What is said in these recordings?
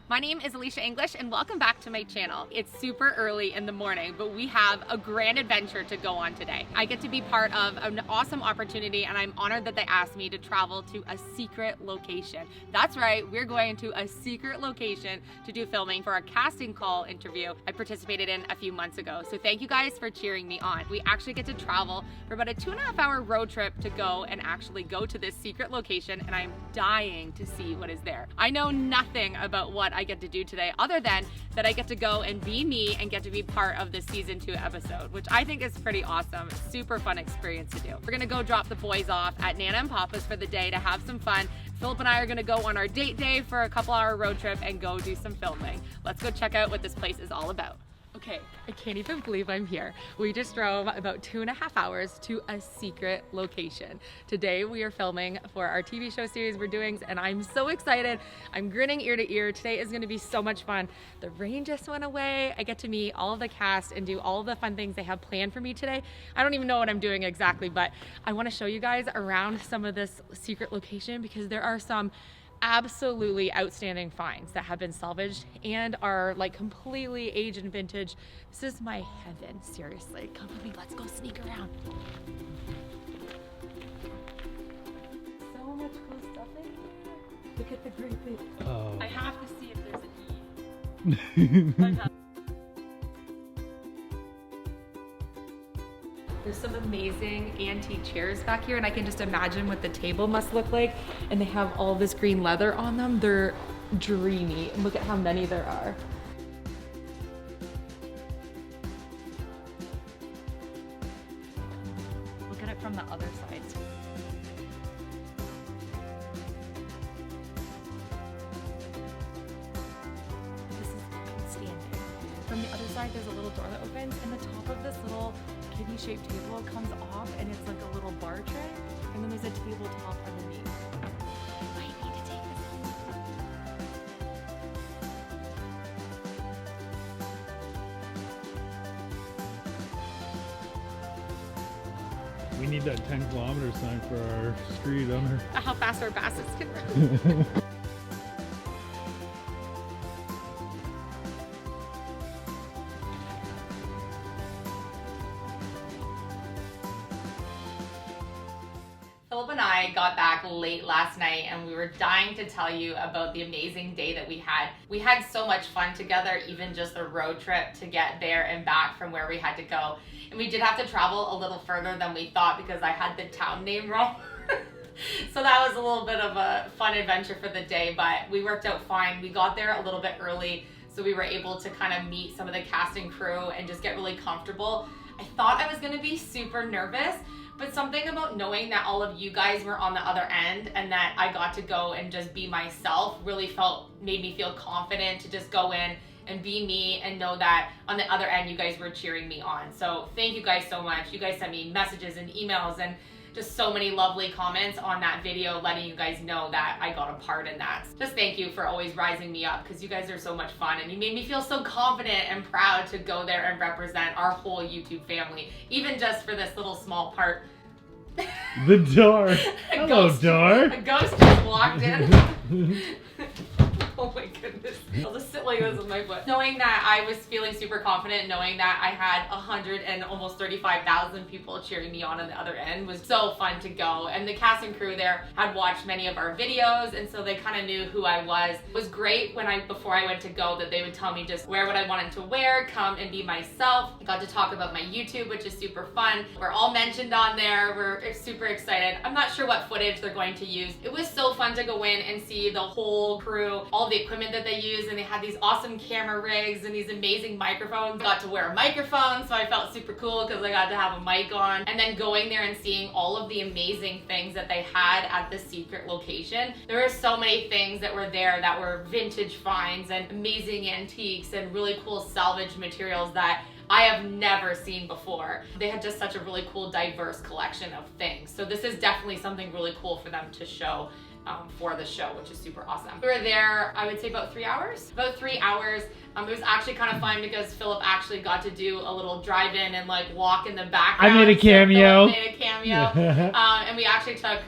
My name is Elysia English and welcome back to my channel. It's super early in the morning, but we have a grand adventure to go on today. I get to be part of an awesome opportunity and I'm honored that they asked me to travel to a secret location. That's right, we're going to a secret location to do filming for a casting call interview I participated in a few months ago. So thank you guys for cheering me on. We actually get to travel for about a 2.5-hour road trip to go and actually go to this secret location, and I'm dying to see what is there. I know nothing about what I get to do today other than that I get to go and be me and get to be part of this season 2 episode, which I think is pretty awesome. Super fun experience to do. We're gonna go drop the boys off at Nana and Papa's for the day to have some fun. Philip and I are gonna go on our date day for a couple-hour road trip and go do some filming. Let's go check out what this place is all about. Okay, I can't even believe I'm here. We just drove about 2.5 hours to a secret location. Today we are filming for our TV show series we're doing, and I'm so excited. I'm grinning ear to ear. Today is gonna be so much fun. The rain just went away. I get to meet all of the cast and do all of the fun things they have planned for me today. I don't even know what I'm doing exactly, but I wanna show you guys around some of this secret location because there are some absolutely outstanding finds that have been salvaged and are like completely age and vintage. This is my heaven, seriously. Come with me, let's go sneak around. So much cool stuff in here. Look at the great thing. Oh. I have to see if there's an E. There's some amazing antique chairs back here, and I can just imagine what the table must look like. And they have all this green leather on them. They're dreamy. Look at how many there are. Look at it from the other side. This is outstanding. From the other side, there's a little door that opens, and the top of this little kidney-shaped table comes off, and it's like a little bar tray, and then there's a tabletop underneath. I need to take this. We need that 10-kilometer sign for our street on our... How fast our baskets can run. Philip and I got back late last night and we were dying to tell you about the amazing day that we had. We had so much fun together, even just the road trip to get there and back from where we had to go. And we did have to travel a little further than we thought because I had the town name wrong. So that was a little bit of a fun adventure for the day, but we worked out fine. We got there a little bit early, so we were able to kind of meet some of the cast and crew and just get really comfortable. I thought I was gonna be super nervous, but something about knowing that all of you guys were on the other end and that I got to go and just be myself really made me feel confident to just go in and be me and know that on the other end you guys were cheering me on. So thank you guys so much. You guys sent me messages and emails and just so many lovely comments on that video letting you guys know that I got a part in that. Just thank you for always rising me up because you guys are so much fun and you made me feel so confident and proud to go there and represent our whole YouTube family, even just for this little small part. The door. Hello, door. A ghost just walked in. Oh my goodness. I'll just sit like this with my foot. Knowing that I was feeling super confident, knowing that I had 100 and almost 35,000 people cheering me on the other end was so fun to go. And the cast and crew there had watched many of our videos, and so they kind of knew who I was. It was great before I went to go that they would tell me just wear what I wanted to wear, come and be myself. I got to talk about my YouTube, which is super fun. We're all mentioned on there. We're super excited. I'm not sure what footage they're going to use. It was so fun to go in and see the whole crew, all the equipment that they use, and they had these awesome camera rigs and these amazing microphones. I got to wear a microphone, so I felt super cool because I got to have a mic on. And then going there and seeing all of the amazing things that they had at the secret location. There were so many things that were there that were vintage finds and amazing antiques and really cool salvage materials that I have never seen before. They had just such a really cool, diverse collection of things. So this is definitely something really cool for them to show for the show, which is super awesome. We were there, I would say about 3 hours. About 3 hours. It was actually kind of fun because Philip actually got to do a little drive-in and like walk in the background. I made a cameo. So Philip made a cameo. And we actually took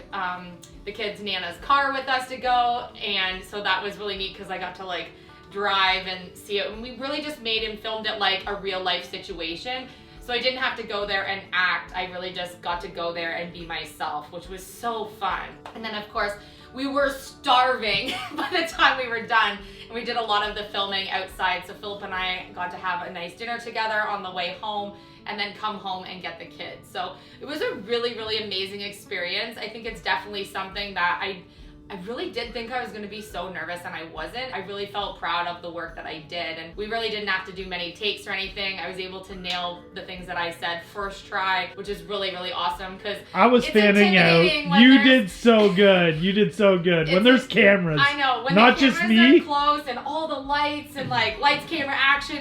the kids' Nana's car with us to go, and so that was really neat because I got to like drive and see it. And we really just made and filmed it like a real life situation. So I didn't have to go there and act. I really just got to go there and be myself, which was so fun. And then of course, we were starving by the time we were done. And we did a lot of the filming outside. So Philip and I got to have a nice dinner together on the way home and then come home and get the kids. So it was a really, really amazing experience. I think it's definitely something that I really did think I was gonna be so nervous, and I wasn't. I really felt proud of the work that I did, and we really didn't have to do many takes or anything. I was able to nail the things that I said first try, which is really, really awesome because I was fanning out. You did so good. You did so good. When there's cameras. I know. When not the just cameras me. are close and all the lights and like lights, camera, action,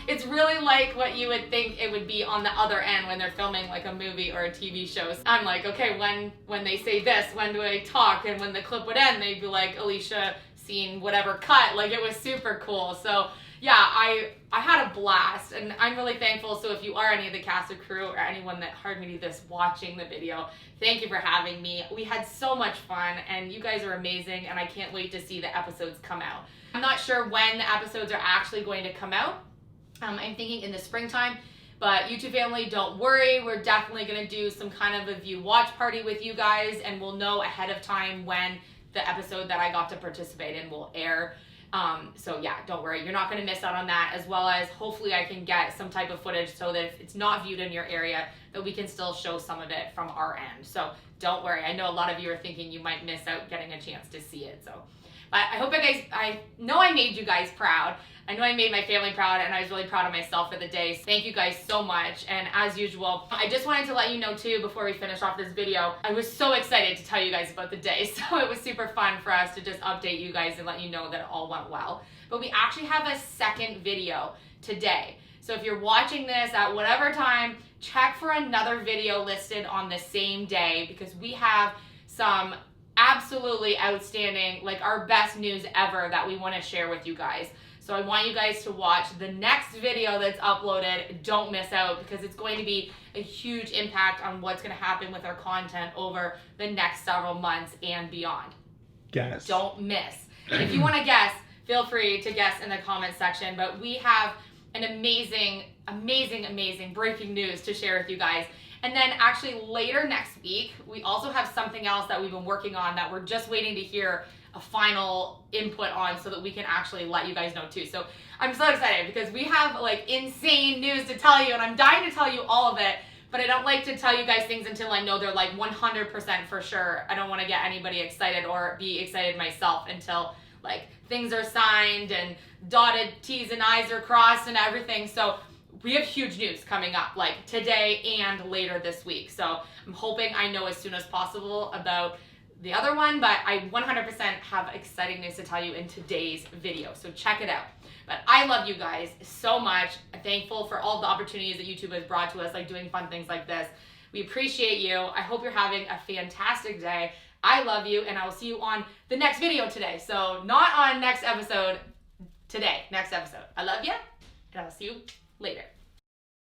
it's really like what you would think it would be on the other end when they're filming like a movie or a TV show. So I'm like, okay, when they say this, when do I talk? And when the clip would end, they'd be like, Elysia scene, whatever, cut. Like, it was super cool. So yeah, I had a blast, and I'm really thankful. So if you are any of the cast or crew or anyone that heard me do this watching the video, thank you for having me. We had so much fun, and you guys are amazing, and I can't wait to see the episodes come out. I'm not sure when the episodes are actually going to come out. I'm thinking in the springtime, but YouTube family, don't worry. We're definitely going to do some kind of a view watch party with you guys, and we'll know ahead of time when the episode that I got to participate in will air. So yeah, don't worry. You're not going to miss out on that, as well as hopefully I can get some type of footage so that if it's not viewed in your area, that we can still show some of it from our end. So don't worry. I know a lot of you are thinking you might miss out getting a chance to see it. So, but I hope I know I made you guys proud. I know I made my family proud, and I was really proud of myself for the day. So thank you guys so much. And as usual, I just wanted to let you know too, before we finish off this video, I was so excited to tell you guys about the day. So it was super fun for us to just update you guys and let you know that it all went well. But we actually have a second video today. So if you're watching this at whatever time, check for another video listed on the same day, because we have some absolutely outstanding, like our best news ever that we want to share with you guys. So I want you guys to watch the next video that's uploaded. Don't miss out, because it's going to be a huge impact on what's going to happen with our content over the next several months and beyond. Guess. Don't miss. If you want to guess, feel free to guess in the comment section. But we have an amazing, amazing, amazing breaking news to share with you guys. And then actually later next week, we also have something else that we've been working on that we're just waiting to hear a final input on, so that we can actually let you guys know too. So I'm so excited, because we have like insane news to tell you, and I'm dying to tell you all of it, but I don't like to tell you guys things until I know they're like 100% for sure. I don't want to get anybody excited or be excited myself until like things are signed and dotted T's and I's are crossed and everything. So we have huge news coming up, like today and later this week. So I'm hoping I know as soon as possible about the other one, but I 100% have exciting news to tell you in today's video. So check it out. But I love you guys so much. I'm thankful for all the opportunities that YouTube has brought to us, like doing fun things like this. We appreciate you. I hope you're having a fantastic day. I love you, and I will see you on the next video today. So not on next episode, today, next episode. I love you, and I'll see you later.